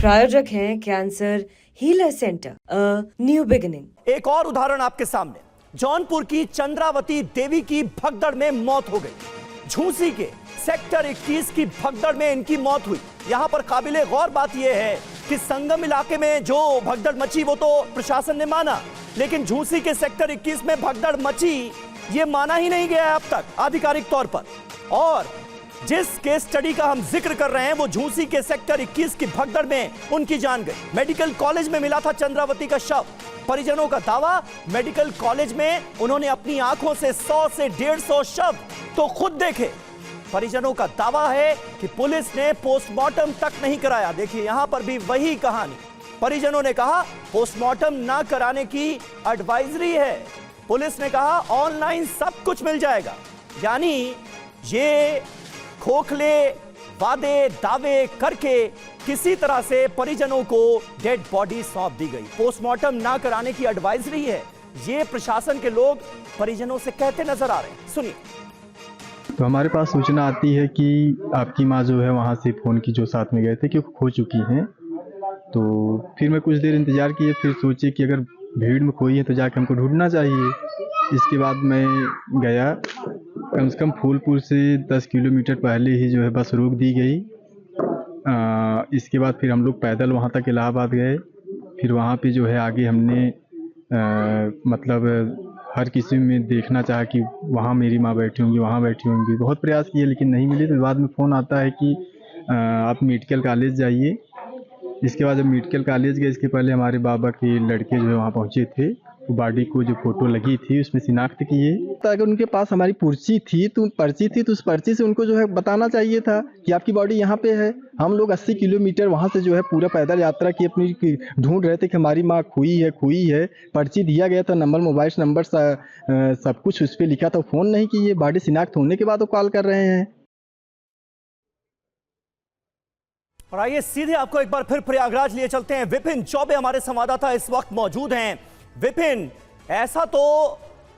प्रायोजक हैं cancer healer centre, a new beginning. एक और उदाहरण आपके सामने, जौनपुर की चंद्रावती देवी की भगदड़ में मौत हो गई। झूंसी के सेक्टर 21 की भगदड़ में इनकी मौत हुई। यहां पर काबिले गौर बात यह है कि संगम इलाके में जो भगदड़ मची वो तो प्रशासन ने माना, लेकिन झूंसी के सेक्टर 21 में भगदड़ मची ये माना ही नहीं गया है अब तक आधिकारिक तौर पर। और जिस केस स्टडी का हम जिक्र कर रहे हैं वो झूंसी के सेक्टर 21 की भगदड़ में उनकी जान गई। मेडिकल कॉलेज में मिला था चंद्रावती का शव। परिजनों का दावा, मेडिकल कॉलेज में उन्होंने अपनी आंखों से 100 से 150 शव तो खुद देखे। परिजनों का दावा है कि पुलिस ने पोस्टमार्टम तक नहीं कराया। देखिए यहां पर भी वही कहानी। परिजनों ने कहा पोस्टमार्टम ना कराने की एडवाइजरी है। पुलिस ने कहा ऑनलाइन सब कुछ मिल जाएगा। यानी ये खोखले वादे दावे करके किसी तरह से परिजनों को डेड बॉडी सौंप दी गई। पोस्टमार्टम ना कराने की एडवाइजरी है, ये प्रशासन के लोग परिजनों से कहते नजर आ रहे हैं। सुनिए। तो हमारे पास सूचना आती है कि आपकी माँ जो है वहाँ से फ़ोन की जो साथ में गए थे कि वो खो चुकी हैं। तो फिर मैं कुछ देर इंतज़ार किए, फिर सोचे कि अगर भीड़ में खोई है तो जाके हमको ढूंढना चाहिए। इसके बाद मैं गया, कम से कम फूलपुर से 10 किलोमीटर पहले ही जो है बस रोक दी गई। इसके बाद फिर हम लोग पैदल वहाँ तक इलाहाबाद गए। फिर वहाँ पे जो है आगे हमने मतलब हर किसी में देखना चाहा कि वहाँ मेरी माँ बैठी होंगी, वहाँ बैठी होंगी। बहुत प्रयास किए लेकिन नहीं मिली। तो बाद में फ़ोन आता है कि आप मेडिकल कॉलेज जाइए। इसके बाद जब मेडिकल कॉलेज गए, इसके पहले हमारे बाबा के लड़के जो है वहाँ पहुँचे थे। वो बॉडी को जो फोटो लगी थी उसमें शिनाख्त किए। तो अगर उनके पास हमारी पर्ची थी तो उस पर्ची से उनको जो है बताना चाहिए था कि आपकी बॉडी यहाँ पे है। हम लोग 80 किलोमीटर वहाँ से जो है पूरा पैदल यात्रा की अपनी ढूंढ रहे थे कि हमारी माँ खोई है। पर्ची दिया गया था, नंबर, मोबाइल नंबर सब कुछ उस पर लिखा था। फ़ोन नहीं किए, बॉडी शिनाख्त होने के बाद वो कॉल कर रहे हैं। और आइए सीधे आपको एक बार फिर प्रयागराज लिए चलते हैं। विपिन चौबे हमारे संवाददाता इस वक्त मौजूद हैं। विपिन, ऐसा तो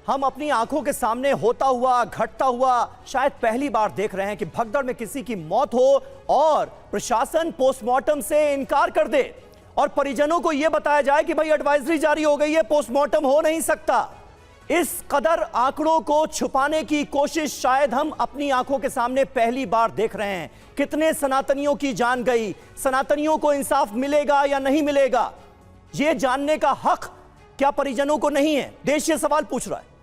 हम अपनी आंखों के सामने होता हुआ घटता हुआ शायद पहली बार देख रहे हैं कि भगदड़ में किसी की मौत हो और प्रशासन पोस्टमार्टम से इनकार कर दे और परिजनों को यह बताया जाए कि भाई एडवाइजरी जारी हो गई है, पोस्टमार्टम हो नहीं सकता। इस कदर आंकड़ों को छुपाने की कोशिश शायद हम अपनी आंखों के सामने पहली बार देख रहे हैं। कितने सनातनियों की जान गई, सनातनियों को इंसाफ मिलेगा या नहीं मिलेगा, यह जानने का हक क्या परिजनों को नहीं है? देश ये सवाल पूछ रहा है।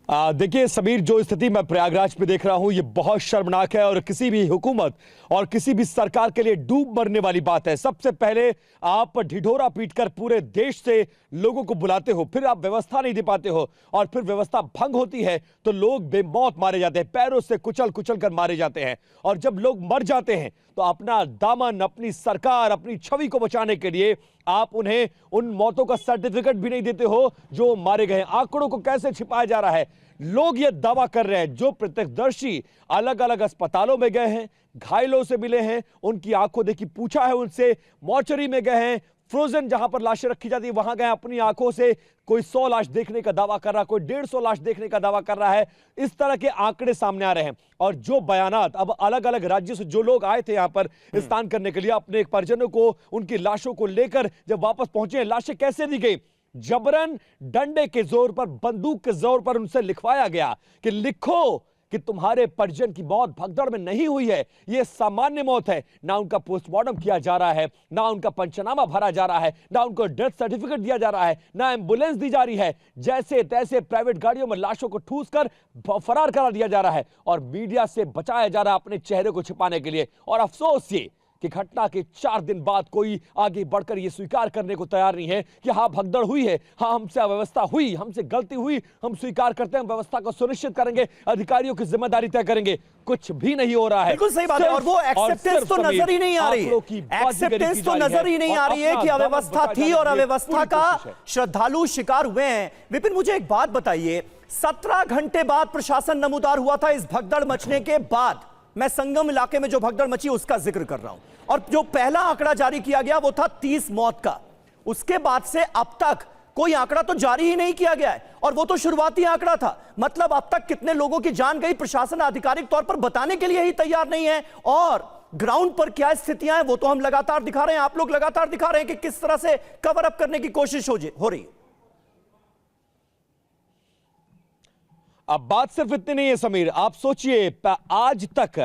देखिए समीर, जो स्थिति मैं प्रयागराज पे देख रहा हूं ये बहुत शर्मनाक है और किसी भी हुकूमत और किसी भी सरकार के लिए डूब मरने वाली बात है। सबसे पहले आप ढिढोरा पीटकर पूरे देश से लोगों को बुलाते हो, फिर आप व्यवस्था नहीं दे पाते हो और फिर व्यवस्था भंग होती है तो लोग बेमौत मारे जाते हैं, पैरों से कुचल कुचल कर मारे जाते हैं। और जब लोग मर जाते हैं तो अपना दामन, अपनी सरकार, अपनी छवि को बचाने के लिए आप उन्हें उन मौतों का सर्टिफिकेट भी नहीं देते हो जो मारे गए। आंकड़ों को कैसे छिपाया जा रहा है? लोग यह दावा कर रहे हैं, जो प्रत्यक्षदर्शी अलग अलग अस्पतालों में गए हैं, घायलों से मिले हैं, उनकी आंखों देखी पूछा है उनसे, मॉर्चरी में गए हैं, फ्रोजन जहां पर लाशें रखी जाती है वहां गए, अपनी आंखों से कोई 100 लाश देखने का दावा कर रहा है, कोई 150 लाश देखने का दावा कर रहा है। इस तरह के आंकड़े सामने आ रहे हैं और जो बयानात अब अलग अलग राज्यों से जो लोग आए थे यहां पर स्नान करने के लिए, अपने परिजनों को, उनकी लाशों को लेकर जब वापस पहुंचे, लाशें कैसे दी गई? जबरन डंडे के जोर पर, बंदूक के जोर पर उनसे लिखवाया गया कि लिखो कि तुम्हारे परिजन की मौत भगदड़ में नहीं हुई है, यह सामान्य मौत है। ना उनका पोस्टमार्टम किया जा रहा है, ना उनका पंचनामा भरा जा रहा है, ना उनको डेथ सर्टिफिकेट दिया जा रहा है, ना एम्बुलेंस दी जा रही है। जैसे तैसे प्राइवेट गाड़ियों में लाशों को ठूस कर फरार करा दिया जा रहा है और मीडिया से बचाया जा रहा है अपने चेहरे को छिपाने के लिए। और अफसोस ये कि घटना के 4 दिन बाद कोई आगे बढ़कर यह स्वीकार करने को तैयार नहीं है कि हाँ भगदड़ हुई है, हाँ हमसे अव्यवस्था हुई, हमसे गलती हुई, हम स्वीकार करते हैं, व्यवस्था को सुनिश्चित करेंगे, अधिकारियों की जिम्मेदारी तय करेंगे। कुछ भी नहीं हो रहा है। बिल्कुल सही बात है। और वो एक्सेप्टेंस तो नजर ही नहीं आ रही है, एक्सेप्टेंस तो नजर ही नहीं आ रही है कि अव्यवस्था थी और अव्यवस्था का श्रद्धालु शिकार हुए हैं। विपिन, मुझे एक बात बताइए, 17 घंटे बाद प्रशासन नमूदार हुआ था इस भगदड़ मचने के बाद। मैं संगम इलाके में जो भगदड़ मची उसका जिक्र कर रहा हूं और जो पहला आंकड़ा जारी किया गया वो था 30 मौत का। उसके बाद से अब तक कोई आंकड़ा तो जारी ही नहीं किया गया है, और वो तो शुरुआती आंकड़ा था। मतलब अब तक कितने लोगों की जान गई, प्रशासन आधिकारिक तौर पर बताने के लिए ही तैयार नहीं है। और ग्राउंड पर क्या स्थितियां हैं वो तो हम लगातार दिखा रहे हैं, आप लोग लगातार दिखा रहे हैं कि किस तरह से कवर अप करने की कोशिश हो रही है। अब बात सिर्फ इतनी नहीं है समीर, आप सोचिए आज तक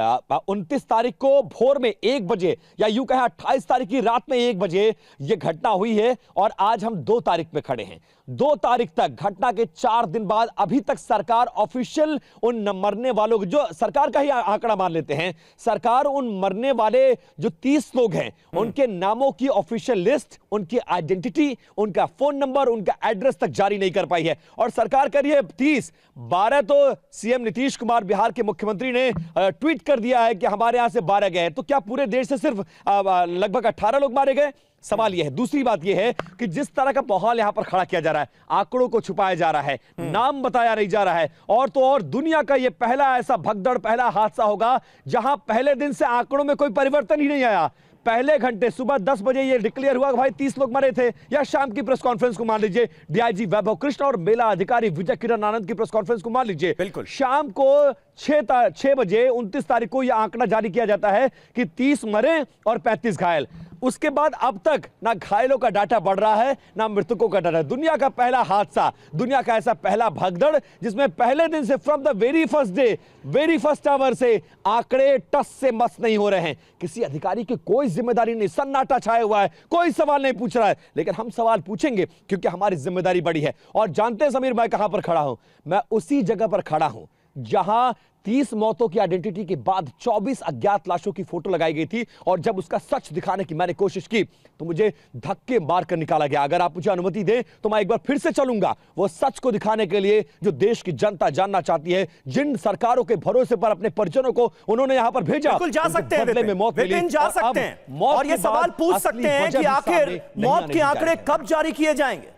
29 तारीख को भोर में 1 बजे, या यूं कहें 28 तारीख की रात में 1 बजे यह घटना हुई है, और आज हम 2 तारीख में खड़े हैं। 2 तारीख तक, घटना के 4 दिन बाद, अभी तक सरकार ऑफिशियल उन मरने वालों, जो सरकार का ही आंकड़ा मान लेते हैं, सरकार उन मरने वाले जो 30 लोग हैं उनके नामों की ऑफिशियल लिस्ट, उनकी आइडेंटिटी, उनका फोन नंबर, उनका एड्रेस तक जारी नहीं कर पाई है। और सरकार कर रही है 30, 12 तो सीएम नीतीश कुमार बिहार के मुख्यमंत्री ने ट्वीट कर दिया है कि हमारे यहां से 12 गए। तो क्या पूरे देश से सिर्फ लगभग 18 लोग मारे गए? सवाल यह है। दूसरी बात यह है कि जिस तरह का माहौल यहां पर खड़ा किया जा रहा है, आंकड़ों को छुपाया जा रहा है, नाम बताया नहीं जा रहा है, और तो और दुनिया का यह पहला ऐसा भगदड़, पहला हादसा होगा जहां पहले दिन से आंकड़ों में कोई परिवर्तन ही नहीं आया। पहले घंटे सुबह 10 बजे ये डिक्लेयर हुआ कि भाई 30 लोग मरे थे, या शाम की प्रेस कॉन्फ्रेंस को मान लीजिए डीआईजी वैभव कृष्ण और मेला अधिकारी विजय किरण आनंद की प्रेस कॉन्फ्रेंस को मान लीजिए, बिल्कुल शाम को 6 बजे 29 तारीख को यह आंकड़ा जारी किया जाता है कि 30 मरे और 35 घायल। उसके बाद अब तक ना घायलों का डाटा बढ़ रहा है, ना मृतकों का डाटा। दुनिया का पहला हादसा, दुनिया का ऐसा पहला भगदड़ जिसमें पहले दिन से, from the very first day, very first hour से आंकड़े टस से मस नहीं हो रहे हैं। किसी अधिकारी की कोई जिम्मेदारी नहीं, सन्नाटा छाया हुआ है, कोई सवाल नहीं पूछ रहा है। लेकिन हम सवाल पूछेंगे क्योंकि हमारी जिम्मेदारी बड़ी है। और जानते हैं समीर, मैं कहां पर खड़ा हूं? मैं उसी जगह पर खड़ा हूं जहां 30 मौतों की आइडेंटिटी के बाद 24 अज्ञात लाशों की फोटो लगाई गई थी, और जब उसका सच दिखाने की मैंने कोशिश की तो मुझे धक्के मारकर निकाला गया। अगर आप मुझे अनुमति दें तो मैं एक बार फिर से चलूंगा वो सच को दिखाने के लिए जो देश की जनता जानना चाहती है, जिन सरकारों के भरोसे पर अपने परिजनों को उन्होंने यहां पर भेजा। बिल्कुल जा सकते हैं बदले में मौत मिली, विपिन, जा सकते हैं, और ये सवाल पूछ सकते हैं कि आखिर मौत के आंकड़े कब जारी किए जाएंगे?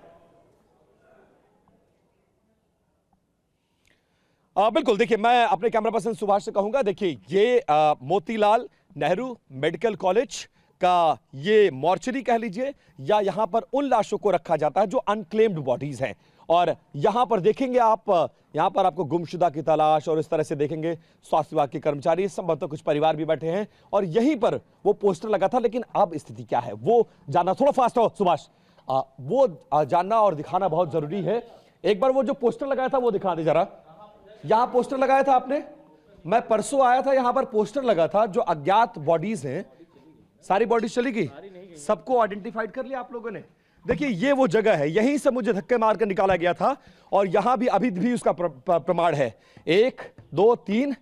बिल्कुल, देखिए मैं अपने कैमरा पर्सन सुभाष से कहूंगा, देखिए ये मोतीलाल नेहरू मेडिकल कॉलेज का ये मॉर्चरी कह लीजिए, या यहां पर उन लाशों को रखा जाता है जो अनक्लेम्ड बॉडीज हैं। और यहां पर देखेंगे आप, यहां पर आपको गुमशुदा की तलाश, और इस तरह से देखेंगे स्वास्थ्य विभाग के कर्मचारी, संभवतः कुछ परिवार भी बैठे हैं, और यहीं पर वो पोस्टर लगा था। लेकिन अब स्थिति क्या है वो जानना, थोड़ा फास्ट हो सुभाष, वो जानना और दिखाना बहुत जरूरी है। एक बार वो जो पोस्टर लगाया था वो दिखा दे जरा। यहां पोस्टर लगाया था आपने? मैं परसों आया था, यहां पर पोस्टर लगा था, जो अज्ञात बॉडीज हैं, सारी बॉडीज चली गई, सबको आइडेंटिफाइड कर लिया आप लोगों ने। देखिए ये वो जगह है, यहीं से मुझे धक्के मारकर निकाला गया था, और यहां भी अभी भी उसका प्रमाण है। 1 2 3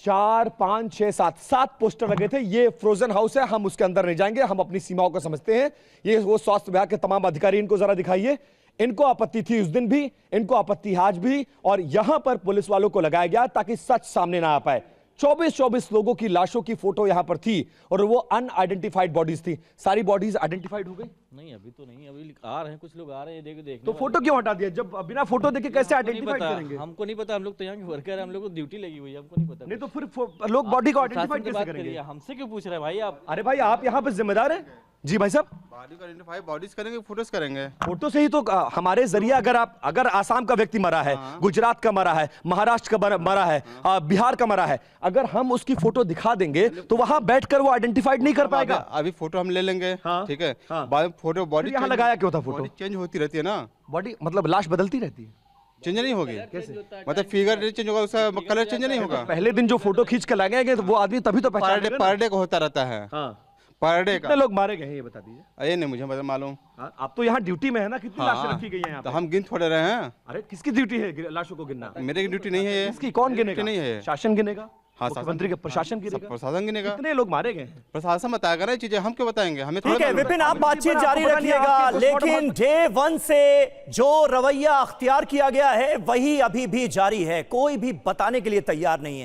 4 5 6 7 पोस्टर लगे थे। ये फ्रोजन हाउस है, हम उसके अंदर नहीं जाएंगे, हम अपनी सीमाओं को समझते हैं। ये वो स्वास्थ्य विभाग के तमाम अधिकारी, इनको जरा दिखाइए। इनको आपत्ति थी उस दिन भी, इनको आपत्ति आज भी, और यहां पर पुलिस वालों को लगाया गया ताकि सच सामने ना आ पाए। 24 लोगों की लाशों की फोटो यहां पर थी, और वो अनआइडेंटिफाइड बॉडीज थी। सारी बॉडीज आइडेंटिफाइड हो गई? नहीं अभी तो नहीं, अभी आ रहे हैं कुछ लोग, आ रहे हैं देखने। तो फोटो क्यों हटा दिया? जब बिना फोटो देखे कैसे आइडेंटिफाइड करेंगे? हमको नहीं पता, हम लोग तो यहाँ के वर्कर हैं, हम लोग को ड्यूटी लगी हुई है, हमको नहीं पता। नहीं तो फिर लोग बॉडी को आइडेंटिफाइड कैसे करेंगे? हमसे क्यों पूछ रहे हैं भाई आप? अरे भाई आप यहाँ पे जिम्मेदार हैं। जी भाई साहब, बॉडी को आइडेंटिफाई बॉडीज करेंगे, फोटोज करेंगे। फोटो से ही तो हमारे जरिए, अगर आसाम का व्यक्ति मरा है, गुजरात का मरा है, महाराष्ट्र का मरा है, बिहार का मरा है, अगर हम उसकी फोटो दिखा देंगे तो वहां बैठकर वो आइडेंटिफाइड नहीं कर पाएगा। अभी फोटो हम ले लेंगे, ठीक है, हाँ। बाद में फोटो बॉडी यहाँ लगाया क्यों था फोटो? चेंज होती रहती है ना, बॉडी मतलब लाश बदलती रहती है, चेंज नहीं होगी कैसे? मतलब फिगर चेंज होगा, उसका कलर चेंज नहीं होगा। पहले दिन जो फोटो खींच कर लगाएंगे तो वो आदमी तभी तो पहचानेगा ना। पर डे को होता रहता है, पर डे का। कितने लोग मारे गए हैं ये बता दीजिए। ये नहीं मुझे मालूम। आप तो यहाँ ड्यूटी में है ना, कितनी लाशें रखी गई हैं यहाँ तो पे? हम गिन थोड़े रहे हैं। अरे किसकी ड्यूटी है लाशों को गिनना? मेरे की ड्यूटी नहीं है ये। किसकी? कौन गिनेगा? नहीं है, शासन गिनेगा, हाँ, मुख्यमंत्री का प्रशासन गिनेगा, प्रशासन गिनेगा। कितने लोग मारे गए हैं? प्रशासन बताएगा ना चीजें, हम क्यों बताएंगे? हमें ठीक है विपिन, आप बातचीत जारी रखिएगा, लेकिन डे 1 से जो रवैया अख्तियार किया गया है वही अभी भी जारी है। कोई भी बताने के लिए तैयार नहीं है।